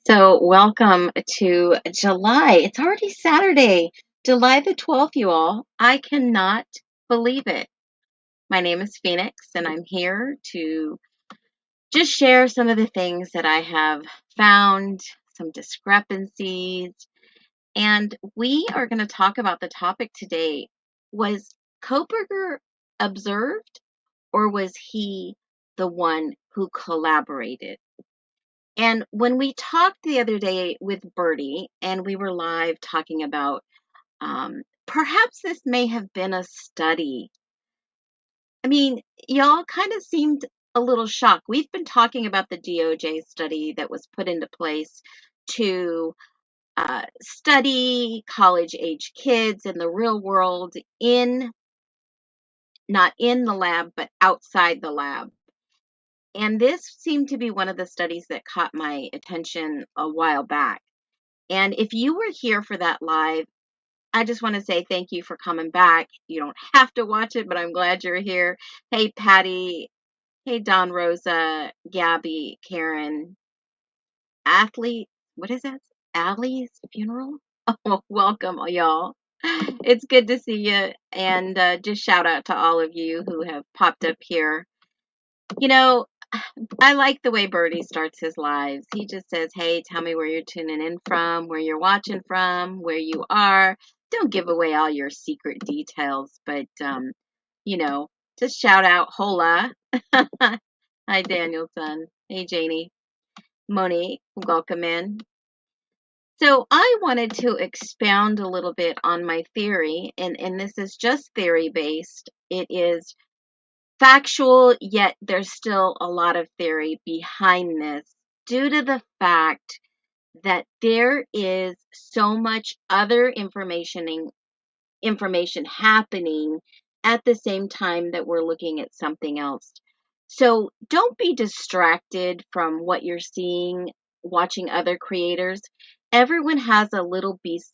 So, welcome to July. It's already Saturday, July the 12th, you all. I cannot believe it. My name is Phoenix, and I'm here to just share some of the things that I have found, some discrepancies, and we are going to talk about the topic today. Was Koberger observed, or was he the one who collaborated? And when we talked the other day with Bertie, and we were live talking about perhaps this may have been a study. I mean, y'all kind of seemed a little shocked. We've been talking about the DOJ study that was put into place to study college age kids in the real world, not in the lab, but outside the lab. And this seemed to be one of the studies that caught my attention a while back. And if you were here for that live, I just want to say thank you for coming back. You don't have to watch it, but I'm glad you're here. Hey, Patty. Hey, Don Rosa, Gabby, Karen, Athlete. What is that? Allie's funeral? Oh, welcome, y'all. It's good to see you. And just shout out to all of you who have popped up here. You know, I like the way Bertie starts his lives. He just says, hey, tell me where you're tuning in from, where you're watching from, where you are. Don't give away all your secret details, but, you know, just shout out, hola. Hi, Danielson. Hey, Janie. Monique, welcome in. So I wanted to expound a little bit on my theory, and this is just theory-based. It is factual, yet there's still a lot of theory behind this due to the fact that there is so much other information happening at the same time that we're looking at something else. So don't be distracted from what you're seeing watching other creators. Everyone has a little piece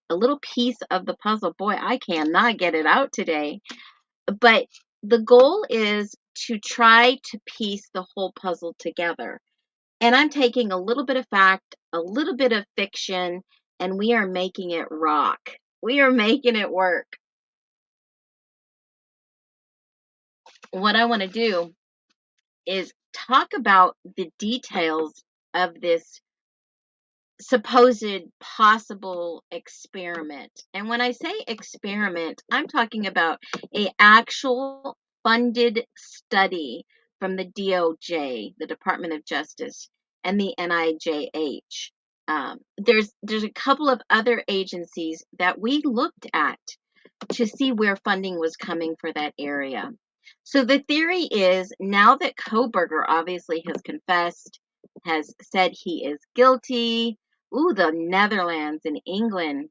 of the puzzle. Boy, I cannot get it out today. But the goal is to try to piece the whole puzzle together. And I'm taking a little bit of fact, a little bit of fiction, and we are making it rock. We are making it work. What I want to do is talk about the details of this supposed possible experiment. And when I say experiment, I'm talking about a actual funded study from the DOJ, the Department of Justice, and the NIJH. There's a couple of other agencies that we looked at to see where funding was coming for that area. So the theory is now that Koberger obviously has confessed, has said he is guilty. Ooh, the Netherlands and England.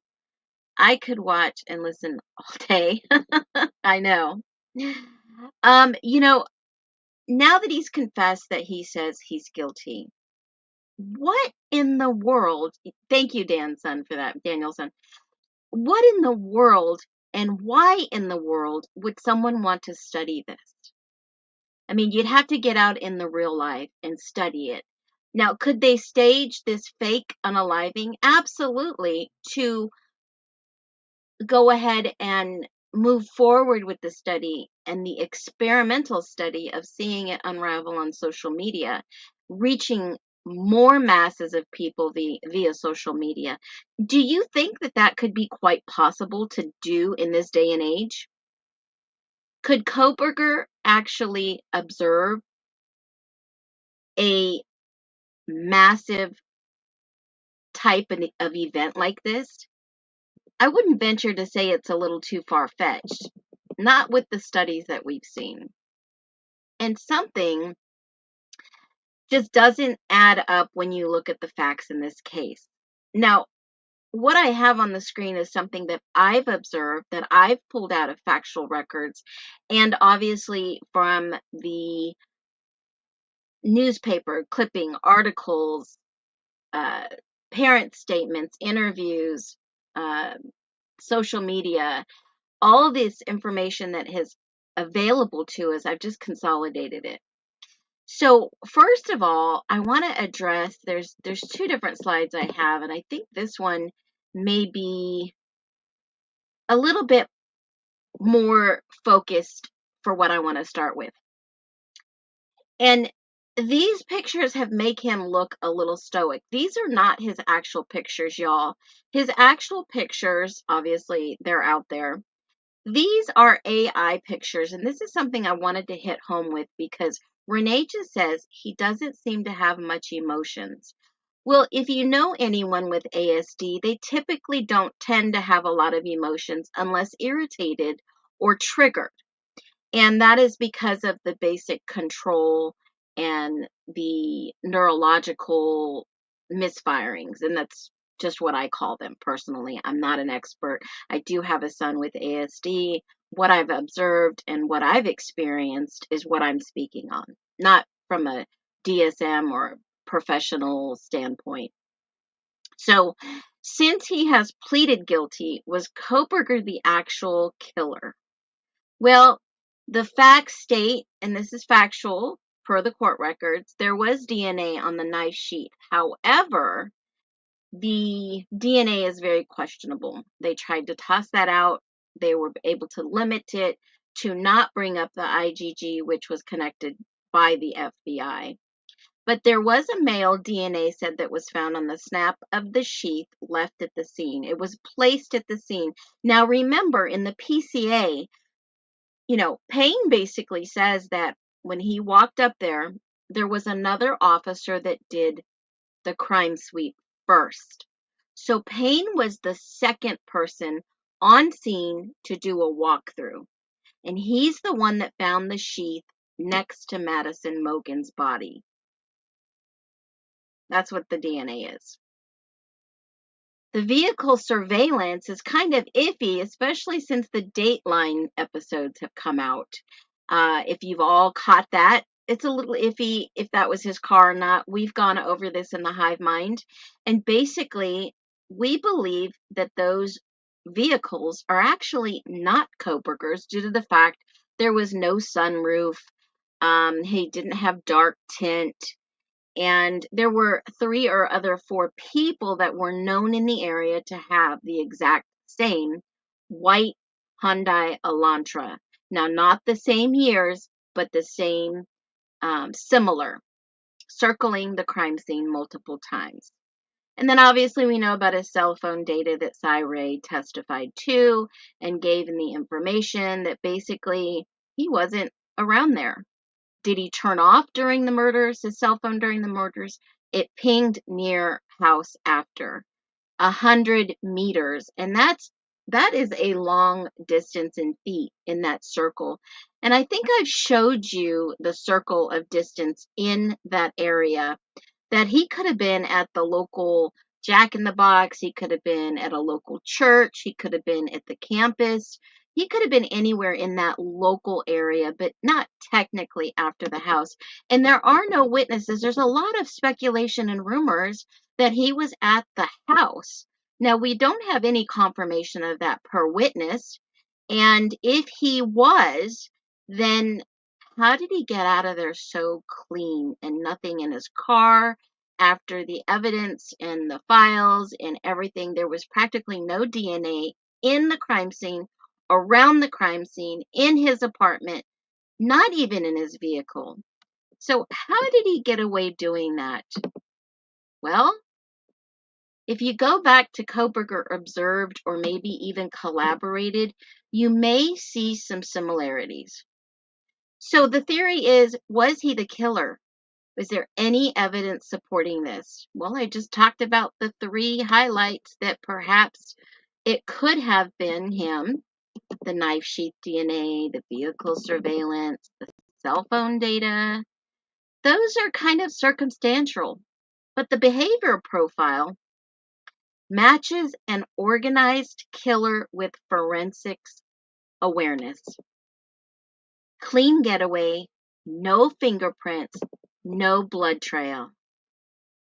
I could watch and listen all day. I know. You know, now that he's confessed that he says he's guilty, what in the world? Thank you, Danson, for that, Danielson. What in the world and why in the world would someone want to study this? I mean, you'd have to get out in the real life and study it. Now, could they stage this fake unaliving? Absolutely, to go ahead and move forward with the study and the experimental study of seeing it unravel on social media, reaching more masses of people via social media. Do you think that that could be quite possible to do in this day and age? Could Koberger actually observe a massive type of event like this? I wouldn't venture to say it's a little too far-fetched, not with the studies that we've seen. And something just doesn't add up when you look at the facts in this case. Now, what I have on the screen is something that I've observed, that I've pulled out of factual records, and obviously from the newspaper clipping, articles, uh, parent statements, interviews, uh, social media, all this information that is available to us. I've just consolidated it. So first of all, I want to address there's two different slides I have, and I think this one may be a little bit more focused for what I want to start with. And these pictures have make him look a little stoic. These are not his actual pictures, y'all. His actual pictures, obviously, they're out there. These are AI pictures, and this is something I wanted to hit home with because Renee just says he doesn't seem to have much emotions. Well, if you know anyone with ASD, they typically don't tend to have a lot of emotions unless irritated or triggered. And that is because of the basic control and the neurological misfirings. And that's just what I call them personally. I'm not an expert. I do have a son with ASD. What I've observed and what I've experienced is what I'm speaking on, not from a DSM or professional standpoint. So, since he has pleaded guilty, was Koberger the actual killer? Well, the facts state, and this is factual per the court records, there was DNA on the knife sheath. However, the DNA is very questionable. They tried to toss that out. They were able to limit it to not bring up the IgG, which was connected by the FBI. But there was a male DNA said that was found on the snap of the sheath left at the scene. It was placed at the scene. Now remember, in the PCA, Payne basically says that when he walked up there, there was another officer that did the crime sweep first. So Payne was the second person on scene to do a walkthrough. And he's the one that found the sheath next to Madison Mogen's body. That's what the DNA is. The vehicle surveillance is kind of iffy, especially since the Dateline episodes have come out. If you've all caught that, it's a little iffy if that was his car or not. We've gone over this in the Hive Mind. And basically, we believe that those vehicles are actually not Koberger's due to the fact there was no sunroof. He didn't have dark tint. And there were 3 or 4 people that were known in the area to have the exact same white Hyundai Elantra. Now, not the same years, but the same, similar, circling the crime scene multiple times. And then obviously we know about his cell phone data that Cy Ray testified to and gave in the information that basically he wasn't around there. Did he turn off during the murders, his cell phone during the murders? It pinged near house after 100 meters. And that is a long distance in feet in that circle. And I think I've showed you the circle of distance in that area that he could have been at the local Jack in the Box. He could have been at a local church. He could have been at the campus. He could have been anywhere in that local area, but not technically after the house. And there are no witnesses. There's a lot of speculation and rumors that he was at the house. Now, we don't have any confirmation of that per witness. And if he was, then how did he get out of there so clean and nothing in his car after the evidence and the files and everything? There was practically no DNA in the crime scene, around the crime scene, in his apartment, not even in his vehicle. So how did he get away doing that? Well, if you go back to Koberger observed or maybe even collaborated, you may see some similarities. So the theory is, was he the killer? Was there any evidence supporting this? Well, I just talked about the 3 highlights that perhaps it could have been him: the knife sheath DNA, the vehicle surveillance, the cell phone data. Those are kind of circumstantial, but the behavior profile matches an organized killer with forensics awareness. Clean getaway, no fingerprints, no blood trail.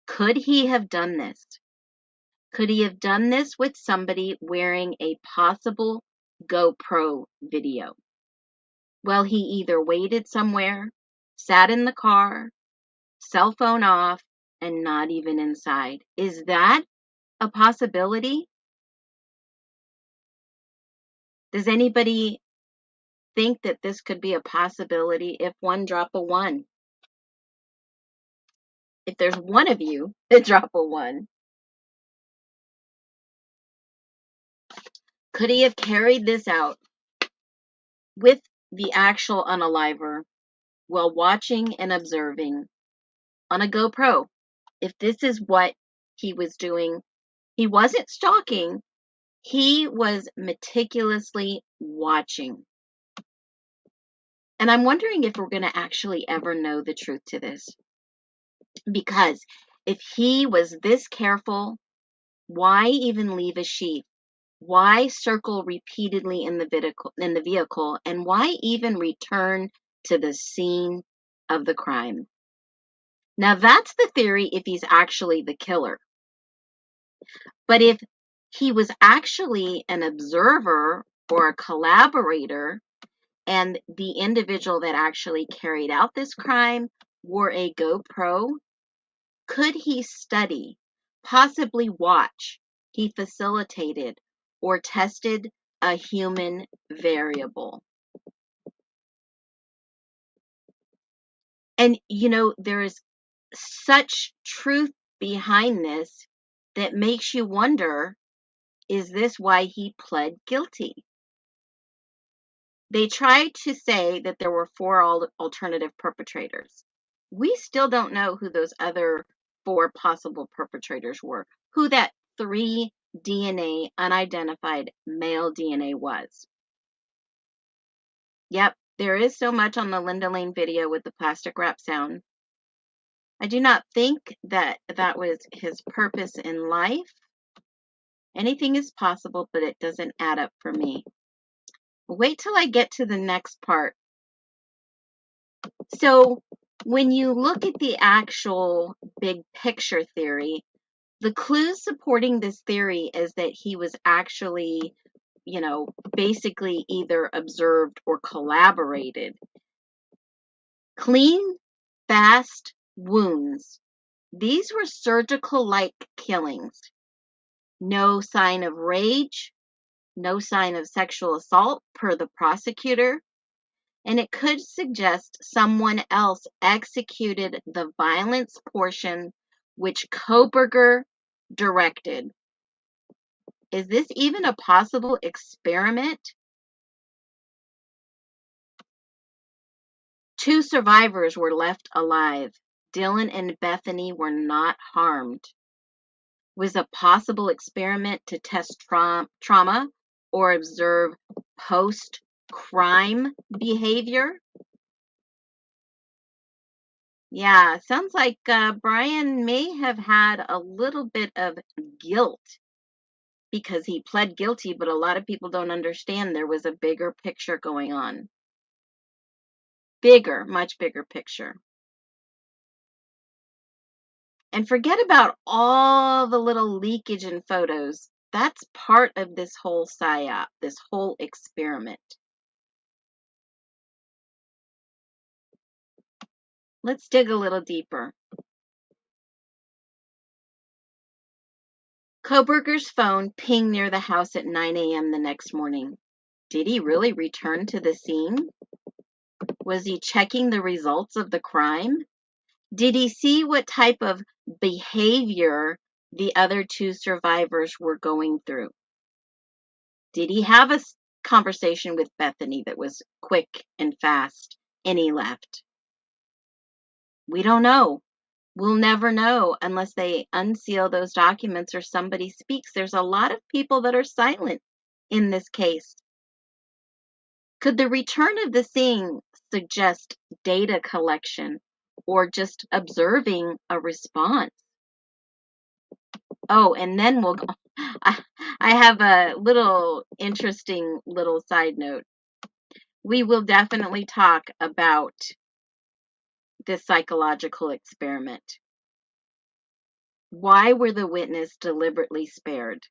Could he have done this? Could he have done this with somebody wearing a possible GoPro video? Well, he either waited somewhere, sat in the car, cell phone off, and not even inside. Is that a possibility? Does anybody think that this could be a possibility if one drop a one? If there's one of you that drop a one, could he have carried this out with the actual unaliver while watching and observing on a GoPro? If this is what he was doing, he wasn't stalking, he was meticulously watching. And I'm wondering if we're going to actually ever know the truth to this. Because if he was this careful, why even leave a sheath? Why circle repeatedly in the vehicle? And why even return to the scene of the crime? Now that's the theory if he's actually the killer. But if he was actually an observer or a collaborator, and the individual that actually carried out this crime wore a GoPro, could he study, possibly watch, he facilitated, or tested a human variable? And there is such truth behind this that makes you wonder, is this why he pled guilty? They tried to say that there were four alternative perpetrators. We still don't know who those other four possible perpetrators were, who that 3 DNA unidentified male DNA was. Yep, there is so much on the Linda Lane video with the plastic wrap sound. I do not think that that was his purpose in life. Anything is possible, but it doesn't add up for me. Wait till I get to the next part. So when you look at the actual big picture theory, the clues supporting this theory is that he was actually, basically either observed or collaborated. Clean, fast wounds. These were surgical-like killings. No sign of rage, no sign of sexual assault per the prosecutor. And it could suggest someone else executed the violence portion which Koberger directed. Is this even a possible experiment? 2 survivors were left alive. Dylan and Bethany were not harmed. Was a possible experiment to test trauma or observe post-crime behavior? Yeah, sounds like Brian may have had a little bit of guilt because he pled guilty, but a lot of people don't understand there was a bigger picture going on. Bigger, much bigger picture. And forget about all the little leakage in photos. That's part of this whole psyop, this whole experiment. Let's dig a little deeper. Koberger's phone pinged near the house at 9 a.m. the next morning. Did he really return to the scene? Was he checking the results of the crime? Did he see what type of behavior the other 2 survivors were going through? Did he have a conversation with Bethany that was quick and fast and he left? We don't know. We'll never know unless they unseal those documents or somebody speaks. There's a lot of people that are silent in this case. Could the return of the scene suggest data collection or just observing a response? Oh, and then we'll go. I have a little interesting little side note. We will definitely talk about this psychological experiment. Why were the witness deliberately spared?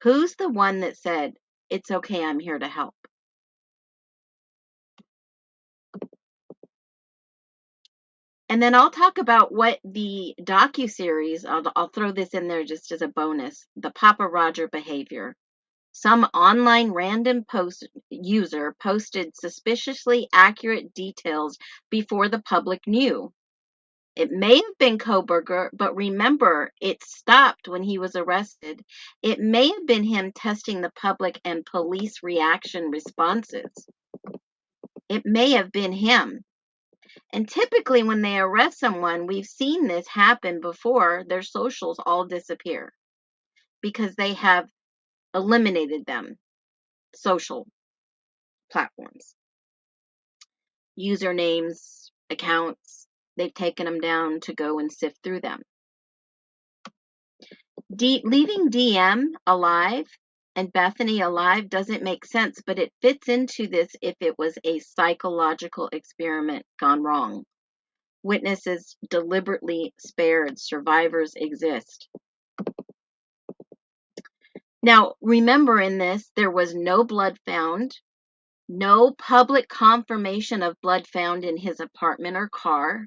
Who's the one that said, "It's okay, I'm here to help"? And then I'll talk about what the docuseries, I'll throw this in there just as a bonus, the Papa Roger behavior. Some online random user posted suspiciously accurate details before the public knew. It may have been Koberger, but remember, it stopped when he was arrested. It may have been him testing the public and police reaction responses. It may have been him. And typically, when they arrest someone, we've seen this happen before, their socials all disappear because they have eliminated them, social platforms, usernames, accounts. They've taken them down to go and sift through them. Leaving DM alive and Bethany alive doesn't make sense, but it fits into this if it was a psychological experiment gone wrong. Witnesses deliberately spared, survivors exist. Now, remember in this, there was no blood found, no public confirmation of blood found in his apartment or car,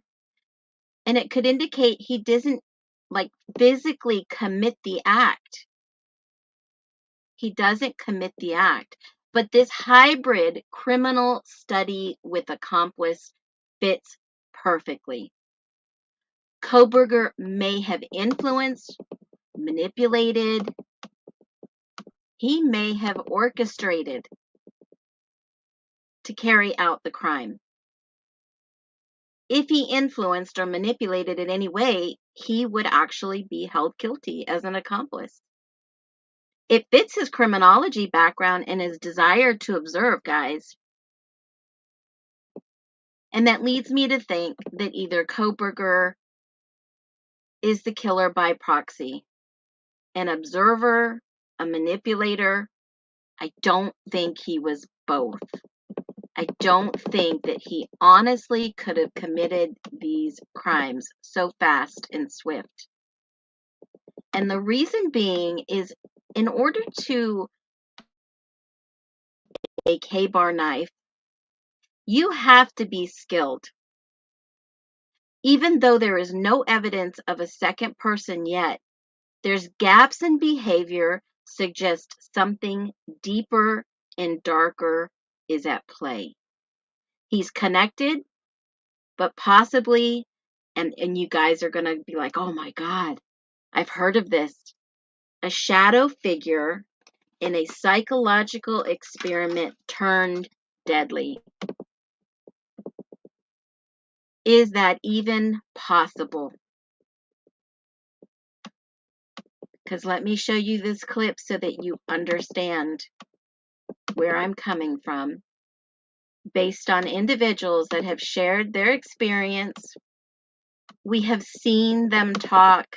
and it could indicate he didn't physically commit the act. He doesn't commit the act. But this hybrid criminal study with accomplice fits perfectly. Koberger may have influenced, manipulated, he may have orchestrated to carry out the crime. If he influenced or manipulated in any way, he would actually be held guilty as an accomplice. It fits his criminology background and his desire to observe, guys. And that leads me to think that either Koberger is the killer by proxy, an observer, a manipulator. I don't think he was both. I don't think that he honestly could have committed these crimes so fast and swift. And the reason being is in order to a K-bar knife, you have to be skilled. Even though there is no evidence of a second person yet, there's gaps in behavior suggest something deeper and darker is at play. He's connected, but possibly, and you guys are going to be like, oh my God, I've heard of this. A shadow figure in a psychological experiment turned deadly. Is that even possible? Because let me show you this clip so that you understand where I'm coming from. Based on individuals that have shared their experience, we have seen them talk.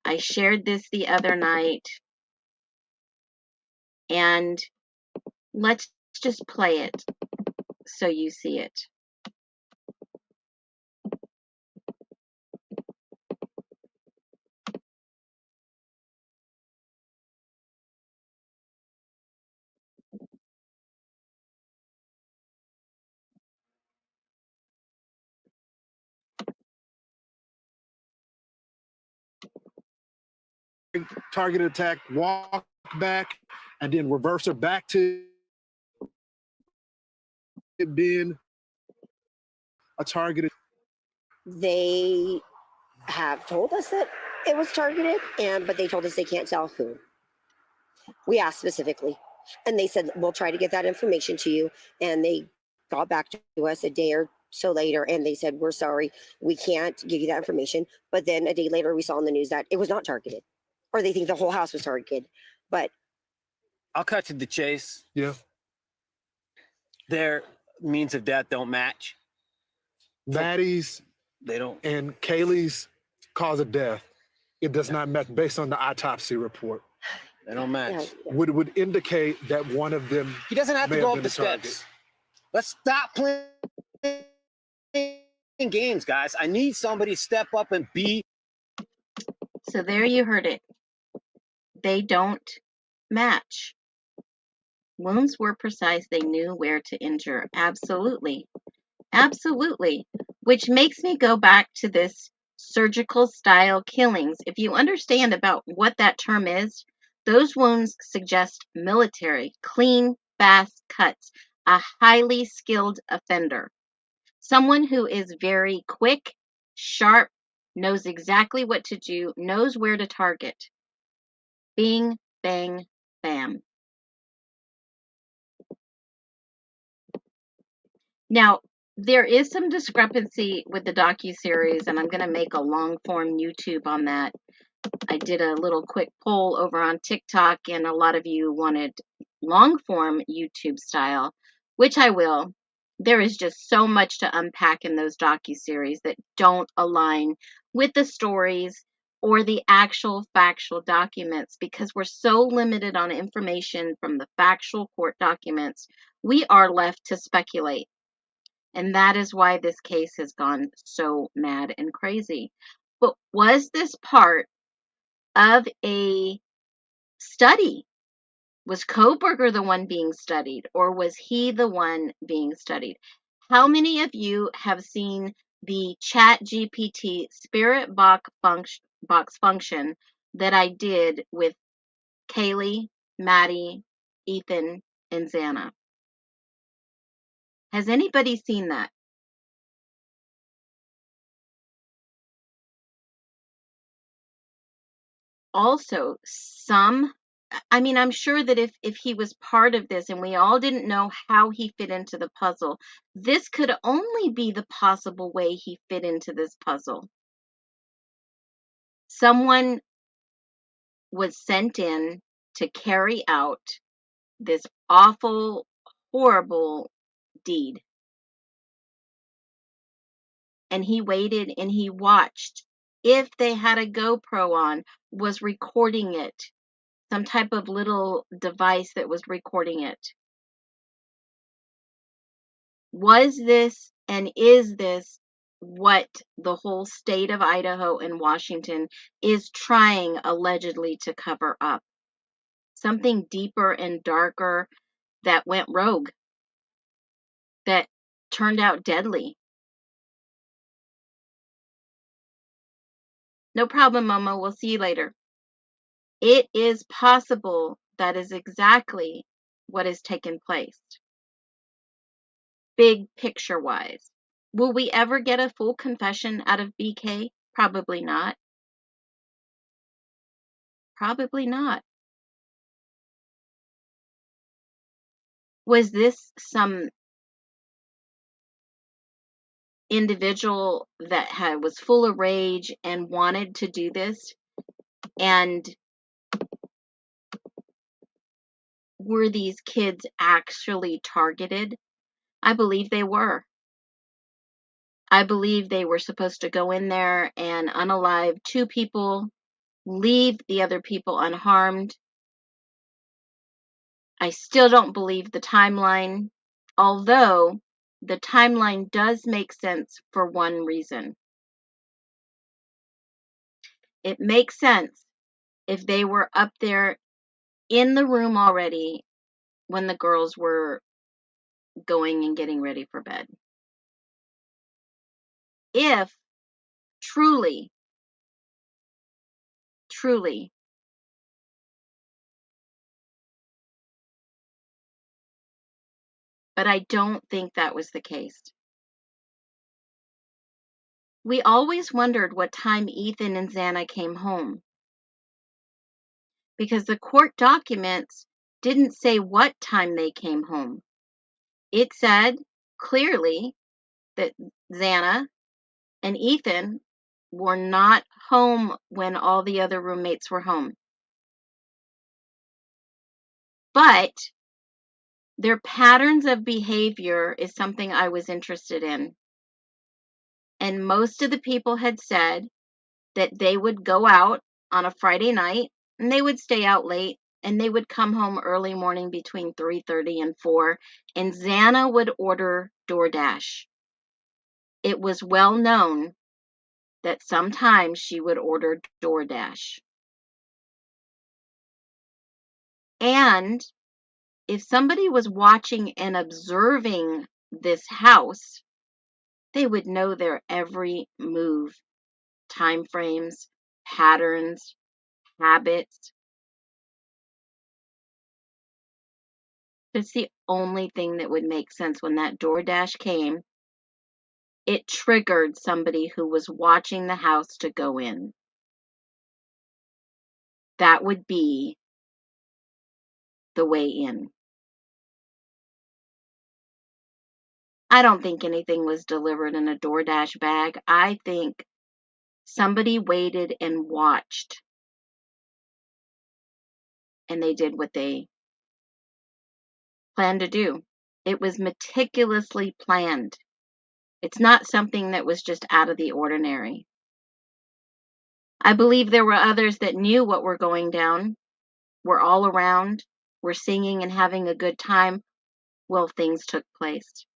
I shared this the other night. And let's just play it so you see it. Targeted attack, walk back, and then reverse her back to it being a targeted. They have told us that it was targeted, but they told us they can't tell who. We asked specifically, and they said, we'll try to get that information to you. And they got back to us a day or so later, and they said, we're sorry, we can't give you that information. But then a day later, we saw in the news that it was not targeted, or they think the whole house was targeted. But I'll cut to the chase. Yeah. Their means of death don't match. Maddie's They don't. and Kaylee's cause of death, it does not match based on the autopsy report. They don't match. yeah. Would indicate that one of them. He doesn't have may to go have up been the a target. steps. Let's stop playing games, guys. I need somebody to step up and be. So there you heard it. They don't match. Wounds were precise. They knew where to injure. Absolutely. Absolutely. which makes me go back to this surgical style killings. If you understand about what that term is, those wounds suggest military, clean, fast cuts, a highly skilled offender, someone who is very quick, sharp, knows exactly what to do, knows where to target. Bing, bang, bam. Now, there is some discrepancy with the docuseries, and I'm going to make a long form YouTube on that. I did a little quick poll over on TikTok, and a lot of you wanted long form YouTube style, which I will. There is just so much to unpack in those docuseries that don't align with the stories or the actual factual documents, because we're so limited on information from the factual court documents. We are left to speculate. And that is why this case has gone so mad and crazy. But was this part of a study? Was Koberger the one being studied, or was he the one being studied? How many of you have seen the Chat GPT Spirit box function that I did with Kaylee, Maddie, Ethan, and Xana? Has anybody seen that? Also, I'm sure that if he was part of this and we all didn't know how he fit into the puzzle, this could only be the possible way he fit into this puzzle. Someone was sent in to carry out this awful, horrible deed. And he waited and he watched. If they had a GoPro on, was recording it, some type of little device that was recording it. Was this and is this what the whole state of Idaho and Washington is trying allegedly to cover up? Something deeper and darker that went rogue, that turned out deadly. No problem, Momo. We'll see you later. It is possible that is exactly what has taken place. Big picture wise. Will we ever get a full confession out of BK? Probably not. Probably not. Was this some individual that was full of rage and wanted to do this? And were these kids actually targeted? I believe they were. I believe they were supposed to go in there and unalive 2 people, leave the other people unharmed. I still don't believe the timeline, although the timeline does make sense for one reason. It makes sense if they were up there in the room already when the girls were going and getting ready for bed. If truly, but I don't think that was the case. We always wondered what time Ethan and Xana came home, because the court documents didn't say what time they came home. It said clearly that Xana and Ethan were not home when all the other roommates were home. But their patterns of behavior is something I was interested in. And most of the people had said that they would go out on a Friday night and they would stay out late and they would come home early morning between 3:30 and 4, and Xana would order DoorDash. It was well known that sometimes she would order DoorDash. And if somebody was watching and observing this house, They would know their every move, time frames, patterns, habits. It's the only thing that would make sense. When that DoorDash came, it triggered somebody who was watching the house to go in. That would be the way in. I don't think anything was delivered in a DoorDash bag. I think somebody waited and watched, and they did what they planned to do. It was meticulously planned. It's not something that was just out of the ordinary. I believe there were others that knew what were going down, were all around, were singing and having a good time while things took place,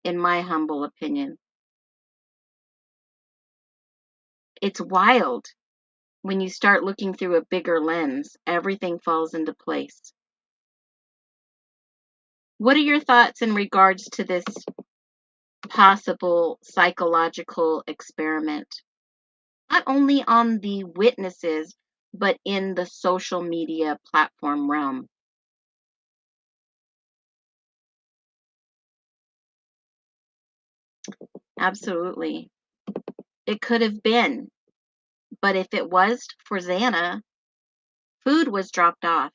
in my humble opinion. It's wild. When you start looking through a bigger lens, everything falls into place. What are your thoughts in regards to this possible psychological experiment? Not only on the witnesses, but in the social media platform realm. Absolutely. It could have been. But if it was for Xana, food was dropped off.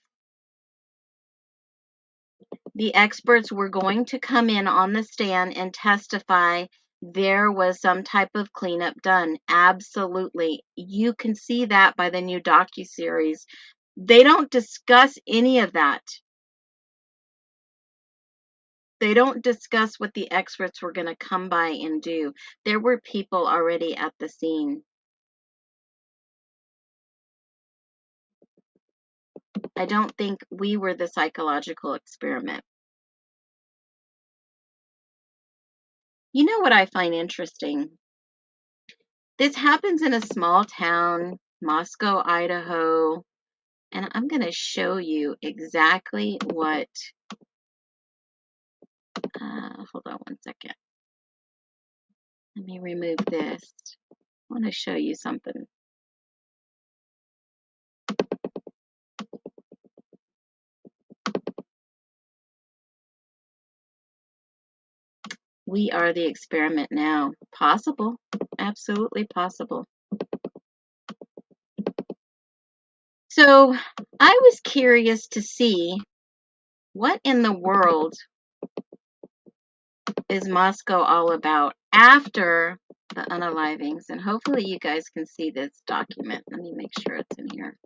The experts were going to come in on the stand and testify there was some type of cleanup done. Absolutely. You can see that by the new docuseries. They don't discuss any of that. They don't discuss what the experts were going to come by and do. There were people already at the scene. I don't think we were the psychological experiment. You know what I find interesting? This happens in a small town, Moscow, Idaho, and I'm going to show you exactly what, hold on one second. Let me remove this. I want to show you something. We are the experiment now. Possible. Absolutely possible. So I was curious to see what in the world is Moscow all about after the unalivings. And hopefully you guys can see this document. Let me make sure it's in here.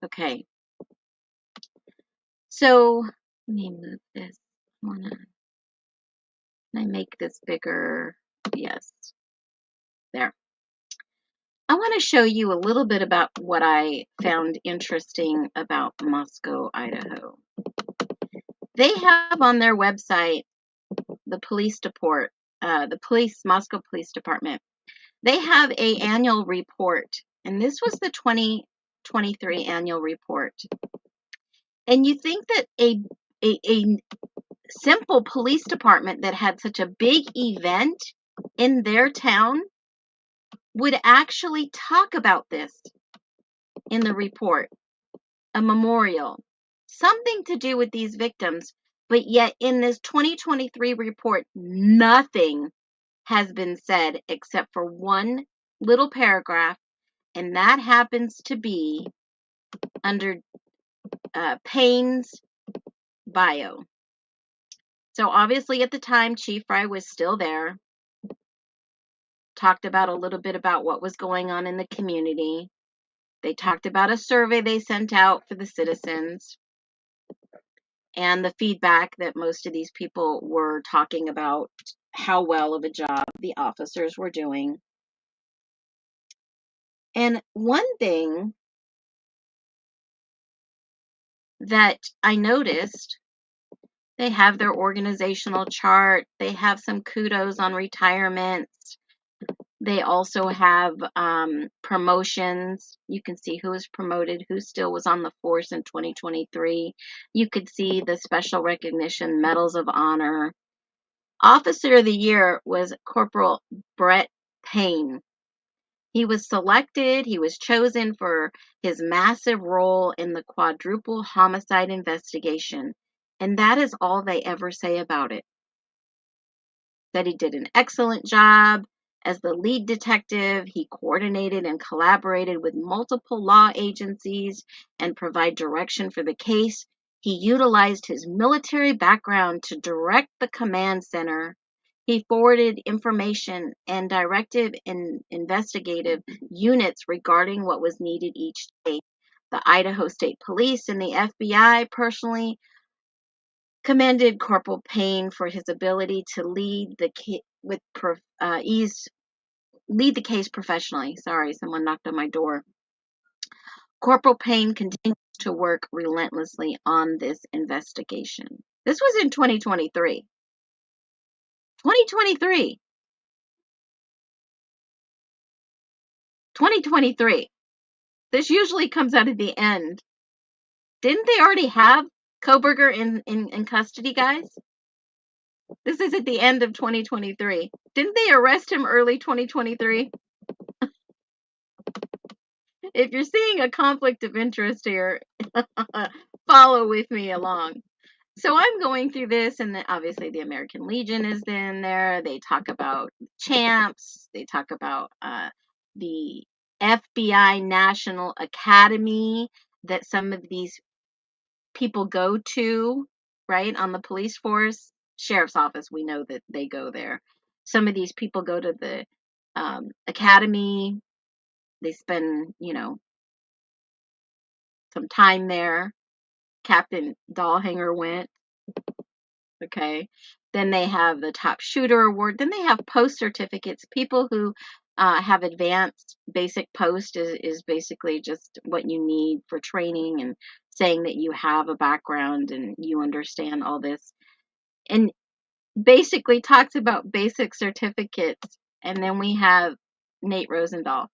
Okay. So let me move this. Can I make this bigger? Yes. There. I want to show you a little bit about what I found interesting about Moscow, Idaho. They have on their website the Moscow Police Department. They have a annual report, and this was the 2023 annual report. And you think that a simple police department that had such a big event in their town would actually talk about this in the report, a memorial, something to do with these victims. But yet in this 2023 report, nothing has been said except for one little paragraph, and that happens to be under Payne's bio. So obviously at the time, Chief Fry was still there, talked about a little bit about what was going on in the community. They talked about a survey they sent out for the citizens and the feedback that most of these people were talking about how well of a job the officers were doing. And one thing that I noticed, they have their organizational chart. They have some kudos on retirements. They also have promotions. You can see who was promoted, who still was on the force in 2023. You could see the special recognition, medals of honor. Officer of the Year was Corporal Brett Payne. He was chosen for his massive role in the quadruple homicide investigation. And that is all they ever say about it. That he did an excellent job as the lead detective. He coordinated and collaborated with multiple law agencies and provide direction for the case. He utilized his military background to direct the command center. He forwarded information and directive and investigative units regarding what was needed each day. The Idaho State Police and the FBI personally commended Corporal Payne for his ability to lead the case professionally. Sorry, someone knocked on my door. Corporal Payne continues to work relentlessly on this investigation. This was in 2023. 2023. 2023. This usually comes out at the end. Didn't they already have Koberger in custody, guys? This is at the end of 2023. Didn't they arrest him early 2023? If you're seeing a conflict of interest here, follow with me along. So I'm going through this, and obviously the American Legion is in there. They talk about champs. They talk about the FBI National Academy that some of these people go to, right, on the police force. Sheriff's office, we know that they go there. Some of these people go to the academy. They spend, some time there. Captain Dahlhanger went. Okay. Then they have the top shooter award. Then they have post certificates. People who have advanced basic post is basically just what you need for training and saying that you have a background and you understand all this. And basically talks about basic certificates. And then we have Nate Rosendahl.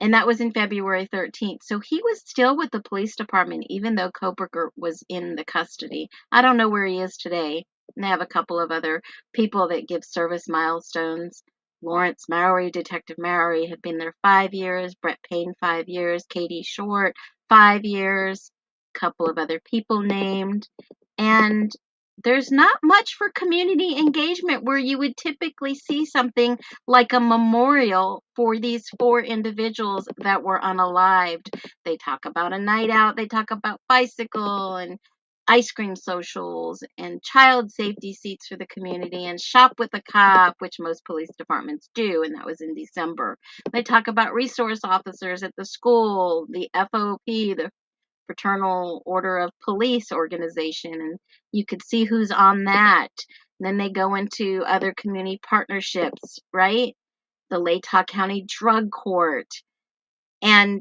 And that was in February 13th. So he was still with the police department, even though Koberger was in the custody. I don't know where he is today. And they have a couple of other people that give service milestones. Lawrence Mowry, Detective Mowry, had been there 5 years. Brett Payne, 5 years. Katie Short, 5 years. A couple of other people named. And there's not much for community engagement where you would typically see something like a memorial for these 4 individuals that were unalived. They talk about a night out, they talk about bicycle and ice cream socials and child safety seats for the community and shop with a cop, which most police departments do, and that was in December. They talk about resource officers at the school, the FOP, the Fraternal Order of Police organization, and you could see who's on that. And then they go into other community partnerships, right? The Latah County Drug Court. And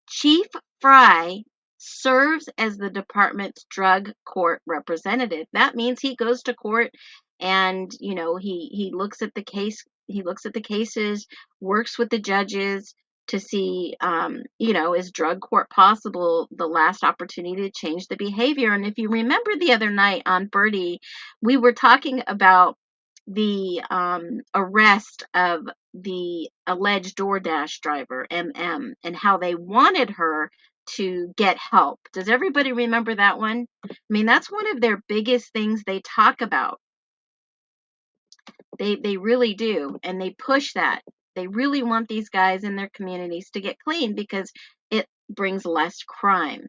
Chief Fry serves as the department's drug court representative. That means he goes to court and, he looks at the case, he looks at the cases, works with the judges to see, is drug court possible, the last opportunity to change the behavior. And if you remember the other night on Birdie, we were talking about the arrest of the alleged DoorDash driver, MM, and how they wanted her to get help. Does everybody remember that one? I mean, that's one of their biggest things they talk about. They really do, and they push that. They really want these guys in their communities to get clean because it brings less crime.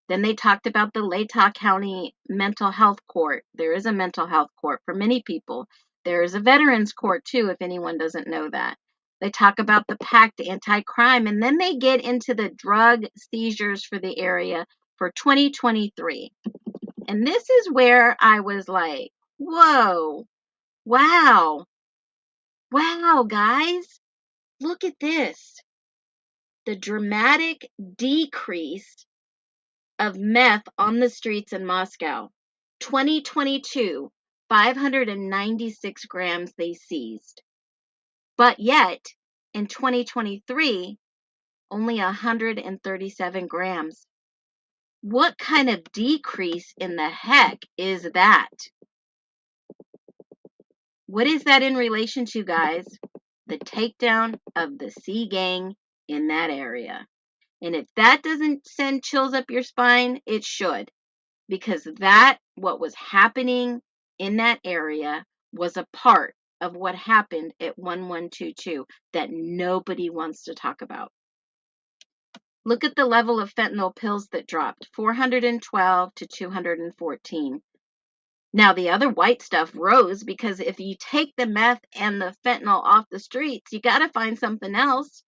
Then they talked about the Latah County Mental Health Court. There is a mental health court for many people. There is a veterans court too, if anyone doesn't know that. They talk about the pact anti-crime, and then they get into the drug seizures for the area for 2023. And this is where I was like, whoa, wow, guys, look at this. The dramatic decrease of meth on the streets in Moscow. 2022, 596 grams they seized. But yet, in 2023, only 137 grams. What kind of decrease in the heck is that? What is that in relation to, guys? The takedown of the C gang in that area. And if that doesn't send chills up your spine, it should. Because what was happening in that area was a part of what happened at 1122 that nobody wants to talk about. Look at the level of fentanyl pills that dropped, 412 to 214. Now, the other white stuff rose because if you take the meth and the fentanyl off the streets, you got to find something else.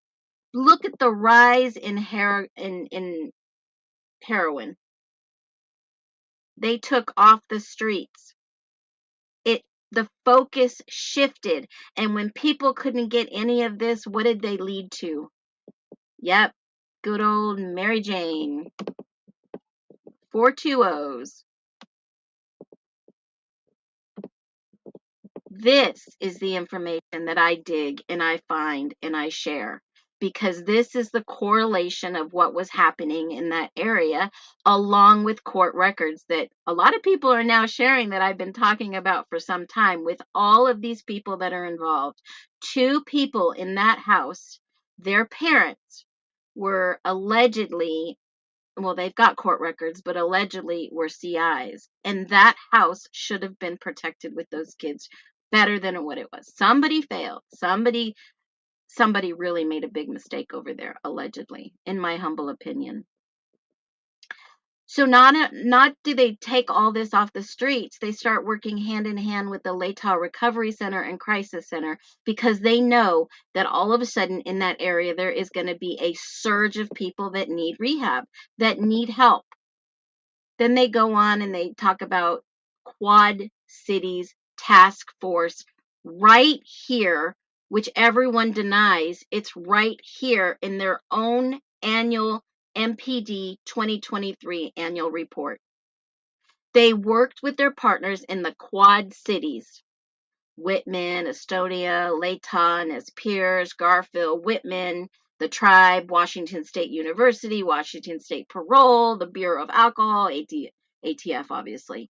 Look at the rise in heroin. They took off the streets. The focus shifted. And when people couldn't get any of this, what did they lead to? Yep, good old Mary Jane. 420s. This is the information that I dig and I find and I share, because this is the correlation of what was happening in that area, along with court records that a lot of people are now sharing that I've been talking about for some time, with all of these people that are involved. 2 people in that house, their parents were allegedly, well, they've got court records, but allegedly were CIs. And that house should have been protected with those kids better than what it was. Somebody failed. Somebody really made a big mistake over there, allegedly, in my humble opinion. So not do they take all this off the streets, they start working hand in hand with the Latah Recovery Center and Crisis Center, because they know that all of a sudden in that area there is going to be a surge of people that need rehab, that need help. Then they go on and they talk about Quad Cities Task Force right here, which everyone denies. It's right here in their own annual MPD 2023 annual report. They worked with their partners in the Quad Cities, Whitman, Estonia, Layton as peers, Garfield, Whitman, the Tribe, Washington State University, Washington State Parole, the Bureau of Alcohol, ATF, obviously.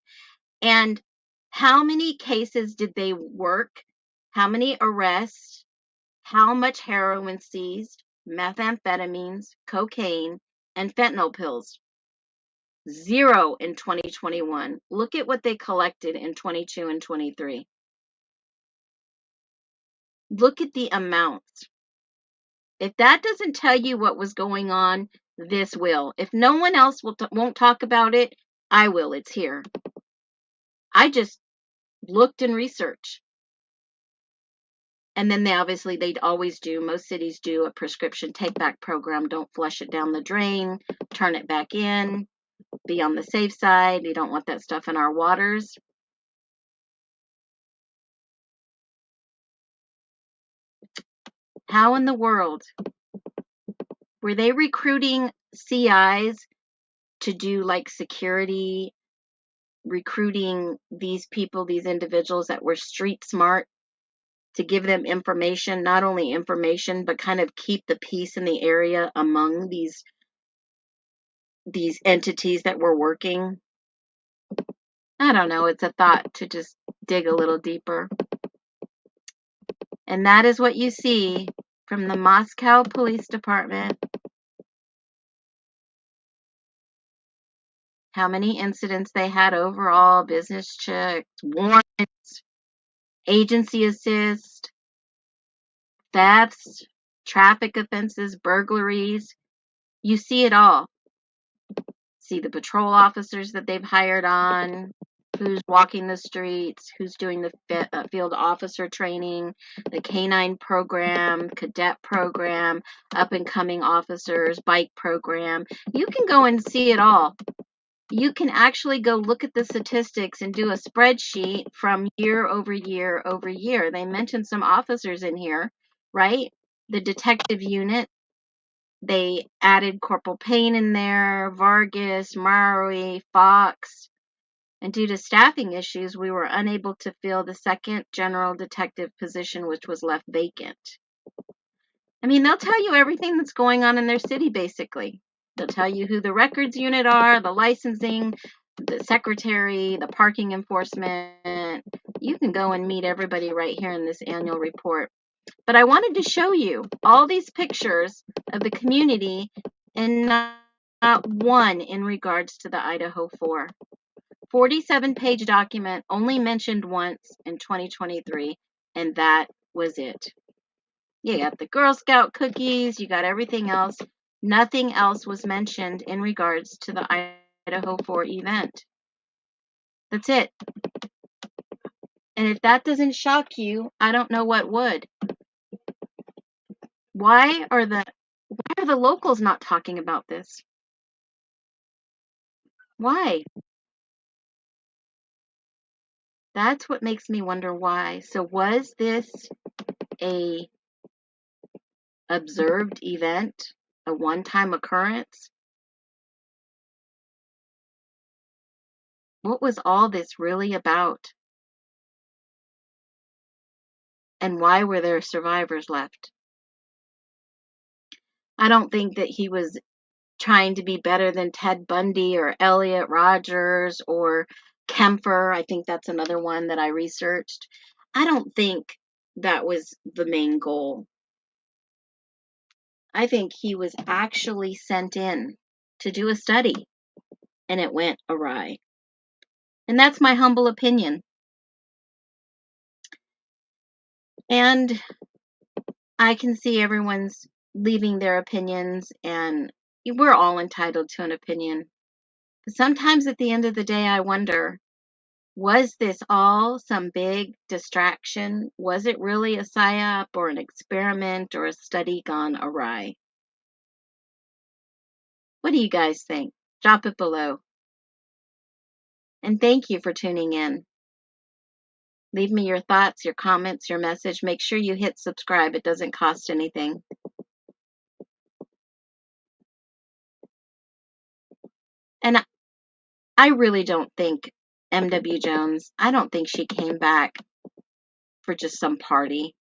And how many cases did they work? How many arrests? How much heroin seized? Methamphetamines, cocaine, and fentanyl pills? 0 in 2021. Look at what they collected in 22 and 23. Look at the amounts. If that doesn't tell you what was going on, this will. If no one else won't talk about it, I will. It's here. I just looked and researched. And then they'd always do, most cities do, a prescription take back program. Don't flush it down the drain, turn it back in, be on the safe side. You don't want that stuff in our waters. How in the world were they recruiting CIs to do like security, recruiting these people, these individuals that were street smart, to give them information, not only information, but kind of keep the peace in the area among these entities that were working? I don't know. It's a thought to just dig a little deeper. And that is what you see from the Moscow Police Department. How many incidents they had overall, business checks, warrants, agency assist, thefts, traffic offenses, burglaries. You see it all. See the patrol officers that they've hired on, who's walking the streets, who's doing the field officer training, the canine program, cadet program, up and coming officers, bike program. You can go and see it all. You can actually go look at the statistics and do a spreadsheet from year over year over year. They mentioned some officers in here, right? The detective unit. They added Corporal Payne in there, Vargas, Murray, Fox. And due to staffing issues, we were unable to fill the second general detective position, which was left vacant. I mean, they'll tell you everything that's going on in their city, basically. They'll tell you who the records unit are, the licensing, the secretary, the parking enforcement. You can go and meet everybody right here in this annual report. But I wanted to show you all these pictures of the community and not one in regards to the Idaho 4. 47-page document, only mentioned once in 2023, and that was it. You got the Girl Scout cookies, you got everything else. Nothing else was mentioned in regards to the Idaho 4 event. That's it. And if that doesn't shock you, I don't know what would. Why are the locals not talking about this? Why? That's what makes me wonder why. So was this a observed event, a one-time occurrence? What was all this really about? And why were there survivors left? I don't think that he was trying to be better than Ted Bundy or Elliot Rogers or Kemper. I think that's another one that I researched. I don't think that was the main goal. I think he was actually sent in to do a study and it went awry. And that's my humble opinion. And I can see everyone's leaving their opinions, and we're all entitled to an opinion. But sometimes at the end of the day, I wonder, was this all some big distraction? Was it really a psyop or an experiment or a study gone awry? What do you guys think? Drop it below. And thank you for tuning in. Leave me your thoughts, your comments, your message. Make sure you hit subscribe. It doesn't cost anything. And I really don't think M.W. Jones, I don't think she came back for just some party.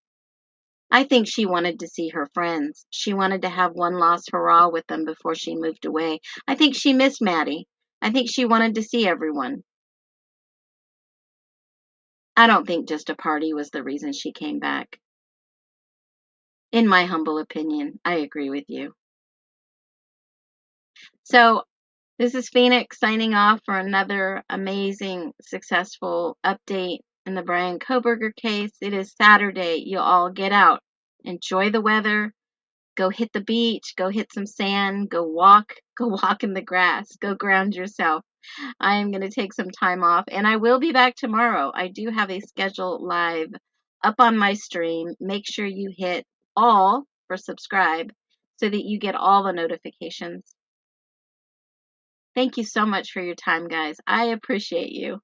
I think she wanted to see her friends. She wanted to have one last hurrah with them before she moved away. I think she missed Maddie. I think she wanted to see everyone. I don't think just a party was the reason she came back. In my humble opinion, I agree with you. So, this is Phoenix signing off for another amazing, successful update in the Brian Kohberger case. It is Saturday. You all get out. Enjoy the weather. Go hit the beach. Go hit some sand. Go walk. Go walk in the grass. Go ground yourself. I am going to take some time off, and I will be back tomorrow. I do have a schedule live up on my stream. Make sure you hit all for subscribe so that you get all the notifications. Thank you so much for your time, guys. I appreciate you.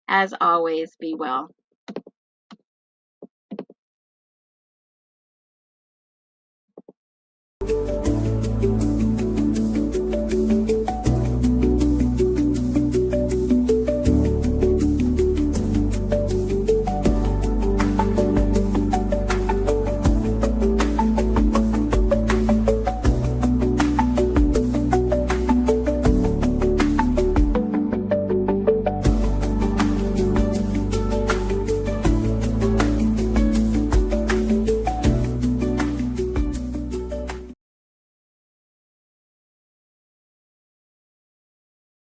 As always, be well.